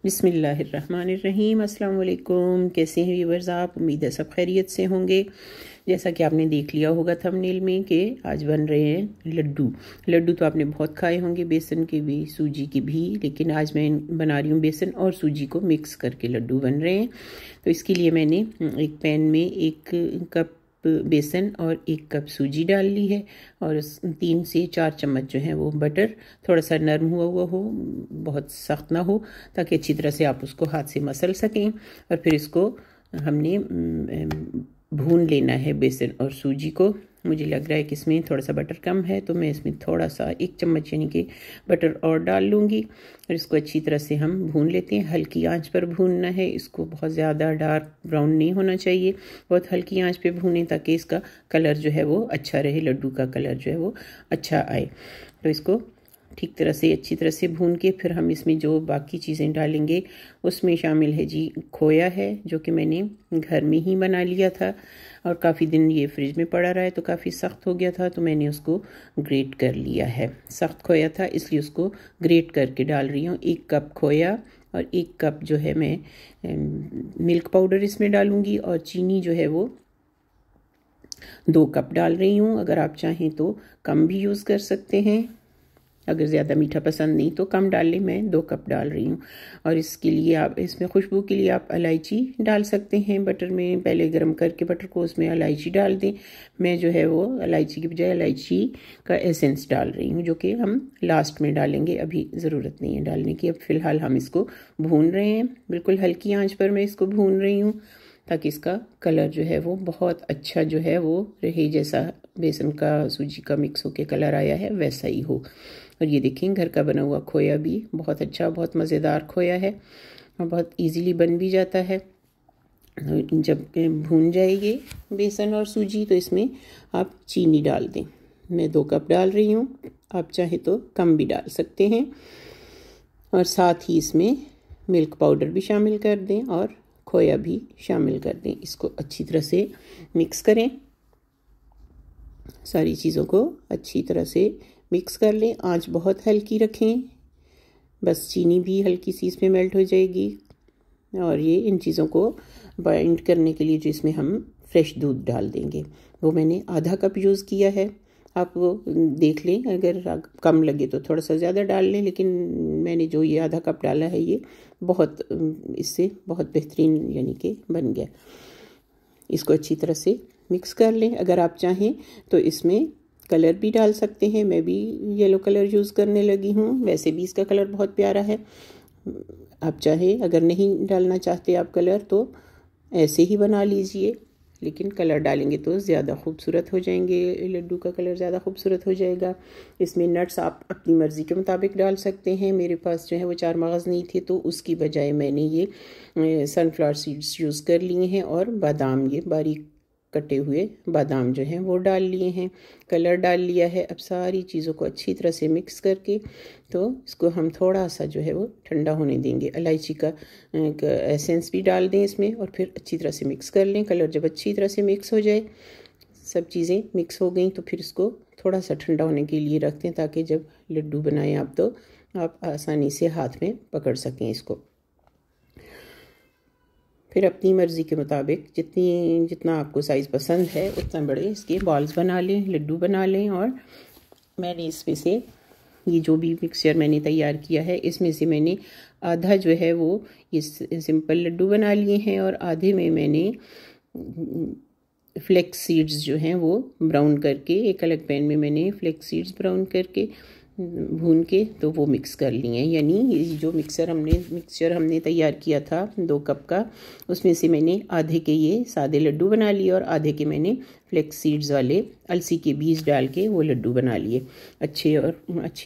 बिस्मिल्लाहिर्रहमानिर्रहीम। अस्सलाम वालेकुम। कैसे हैं व्यूअर्स आप? उम्मीद है सब खैरियत से होंगे। जैसा कि आपने देख लिया होगा थंबनेल में कि आज बन रहे हैं लड्डू। लड्डू तो आपने बहुत खाए होंगे, बेसन के भी सूजी के भी, लेकिन आज मैं बना रही हूँ बेसन और सूजी को मिक्स करके लड्डू बन रहे हैं। तो इसके लिए मैंने एक पैन में 1 कप बेसन और 1 कप सूजी डाल ली है और 3 से 4 चम्मच जो है वो बटर, थोड़ा सा नरम हुआ हुआ हो, बहुत सख्त ना हो, ताकि अच्छी तरह से आप उसको हाथ से मसल सकें। और फिर इसको हमने भून लेना है बेसन और सूजी को। मुझे लग रहा है कि इसमें थोड़ा सा बटर कम है, तो मैं इसमें थोड़ा सा 1 चम्मच यानी कि बटर और डाल लूँगी और इसको अच्छी तरह से हम भून लेते हैं। हल्की आंच पर भूनना है इसको, बहुत ज़्यादा डार्क ब्राउन नहीं होना चाहिए, बहुत हल्की आंच पे भूनें ताकि इसका कलर जो है वो अच्छा रहे, लड्डू का कलर जो है वो अच्छा आए। तो इसको ठीक तरह से अच्छी तरह से भून के फिर हम इसमें जो बाकी चीज़ें डालेंगे उसमें शामिल है जी खोया है, जो कि मैंने घर में ही बना लिया था और काफ़ी दिन ये फ्रिज में पड़ा रहा है तो काफ़ी सख्त हो गया था, तो मैंने उसको ग्रेट कर लिया है। सख्त खोया था इसलिए उसको ग्रेट करके डाल रही हूँ। 1 कप खोया और 1 कप जो है मैं मिल्क पाउडर इसमें डालूँगी और चीनी जो है वो 2 कप डाल रही हूँ। अगर आप चाहें तो कम भी यूज़ कर सकते हैं, अगर ज़्यादा मीठा पसंद नहीं तो कम डाल लें। मैं 2 कप डाल रही हूँ और इसके लिए आप इसमें खुशबू के लिए आप इलायची डाल सकते हैं। बटर में पहले गर्म करके बटर को उसमें इलायची डाल दें। मैं जो है वो इलायची की बजाय इलायची का एसेंस डाल रही हूँ, जो कि हम लास्ट में डालेंगे, अभी ज़रूरत नहीं है डालने की। अब फ़िलहाल हम इसको भून रहे हैं, बिल्कुल हल्की आँच पर मैं इसको भून रही हूँ ताकि इसका कलर जो है वो बहुत अच्छा जो है वो रहे, जैसा बेसन का सूजी का मिक्स होके कलर आया है वैसा ही हो। और ये देखें घर का बना हुआ खोया भी बहुत अच्छा, बहुत मज़ेदार खोया है और बहुत इजीली बन भी जाता है। जब भून जाएगी बेसन और सूजी तो इसमें आप चीनी डाल दें। मैं 2 कप डाल रही हूँ, आप चाहे तो कम भी डाल सकते हैं। और साथ ही इसमें मिल्क पाउडर भी शामिल कर दें और खोया भी शामिल कर दें। इसको अच्छी तरह से मिक्स करें, सारी चीज़ों को अच्छी तरह से मिक्स कर लें। आंच बहुत हल्की रखें, बस चीनी भी हल्की सी इसमें मेल्ट हो जाएगी। और ये इन चीज़ों को बाइंड करने के लिए जो इसमें हम फ्रेश दूध डाल देंगे, वो मैंने आधा कप यूज़ किया है। आप वो देख लें, अगर कम लगे तो थोड़ा सा ज़्यादा डाल लें, लेकिन मैंने जो ये आधा कप डाला है ये बहुत, इससे बहुत बेहतरीन यानी कि बन गया। इसको अच्छी तरह से मिक्स कर लें। अगर आप चाहें तो इसमें कलर भी डाल सकते हैं, मैं भी येलो कलर यूज़ करने लगी हूँ, वैसे भी इसका कलर बहुत प्यारा है। आप चाहें, अगर नहीं डालना चाहते आप कलर तो ऐसे ही बना लीजिए, लेकिन कलर डालेंगे तो ज़्यादा खूबसूरत हो जाएंगे, लड्डू का कलर ज़्यादा खूबसूरत हो जाएगा। इसमें नट्स आप अपनी मर्ज़ी के मुताबिक डाल सकते हैं। मेरे पास जो है वो 4 मगज़ नहीं थे तो उसकी बजाय मैंने ये सनफ्लावर सीड्स यूज़ कर लिए हैं और बादाम, ये बारीक कटे हुए बादाम जो हैं वो डाल लिए हैं, कलर डाल लिया है। अब सारी चीज़ों को अच्छी तरह से मिक्स करके तो इसको हम थोड़ा सा जो है वो ठंडा होने देंगे। इलायची का एसेंस भी डाल दें इसमें और फिर अच्छी तरह से मिक्स कर लें। कलर जब अच्छी तरह से मिक्स हो जाए, सब चीज़ें मिक्स हो गई, तो फिर इसको थोड़ा सा ठंडा होने के लिए रख दें ताकि जब लड्डू बनाएं आप तो आप आसानी से हाथ में पकड़ सकें इसको। फिर अपनी मर्ज़ी के मुताबिक जितना आपको साइज़ पसंद है उतना बड़े इसके बॉल्स बना लें, लड्डू बना लें। और मैंने इसमें से ये जो भी मिक्सचर मैंने तैयार किया है इसमें से मैंने आधा जो है वो ये सिंपल लड्डू बना लिए हैं और आधे में मैंने फ्लेक्स सीड्स जो हैं वो ब्राउन करके, एक अलग पैन में मैंने फ्लेक्स सीड्स ब्राउन करके भून के तो वो मिक्स कर लिए। यानी ये जो मिक्सचर हमने तैयार किया था 2 कप का, उसमें से मैंने आधे के ये सादे लड्डू बना लिए और आधे के मैंने फ्लेक्स सीड्स वाले अलसी के बीज डाल के वो लड्डू बना लिए। अच्छी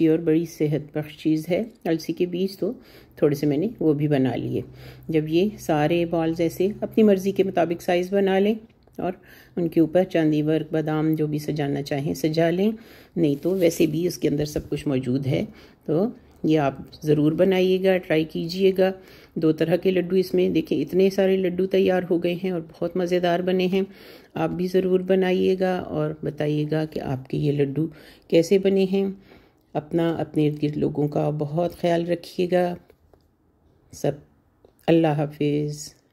और बड़ी सेहत बख्श चीज़ है अलसी के बीज, तो थोड़े से मैंने वो भी बना लिए। जब ये सारे बॉल्स ऐसे अपनी मर्ज़ी के मुताबिक साइज़ बना लें और उनके ऊपर चांदी वर्क, बादाम जो भी सजाना चाहें सजा लें, नहीं तो वैसे भी इसके अंदर सब कुछ मौजूद है। तो ये आप ज़रूर बनाइएगा, ट्राई कीजिएगा। 2 तरह के लड्डू इसमें देखें, इतने सारे लड्डू तैयार हो गए हैं और बहुत मज़ेदार बने हैं। आप भी ज़रूर बनाइएगा और बताइएगा कि आपके ये लड्डू कैसे बने हैं। अपने इर्द गिर्द लोगों का बहुत ख्याल रखिएगा। सब। अल्लाह हाफिज़।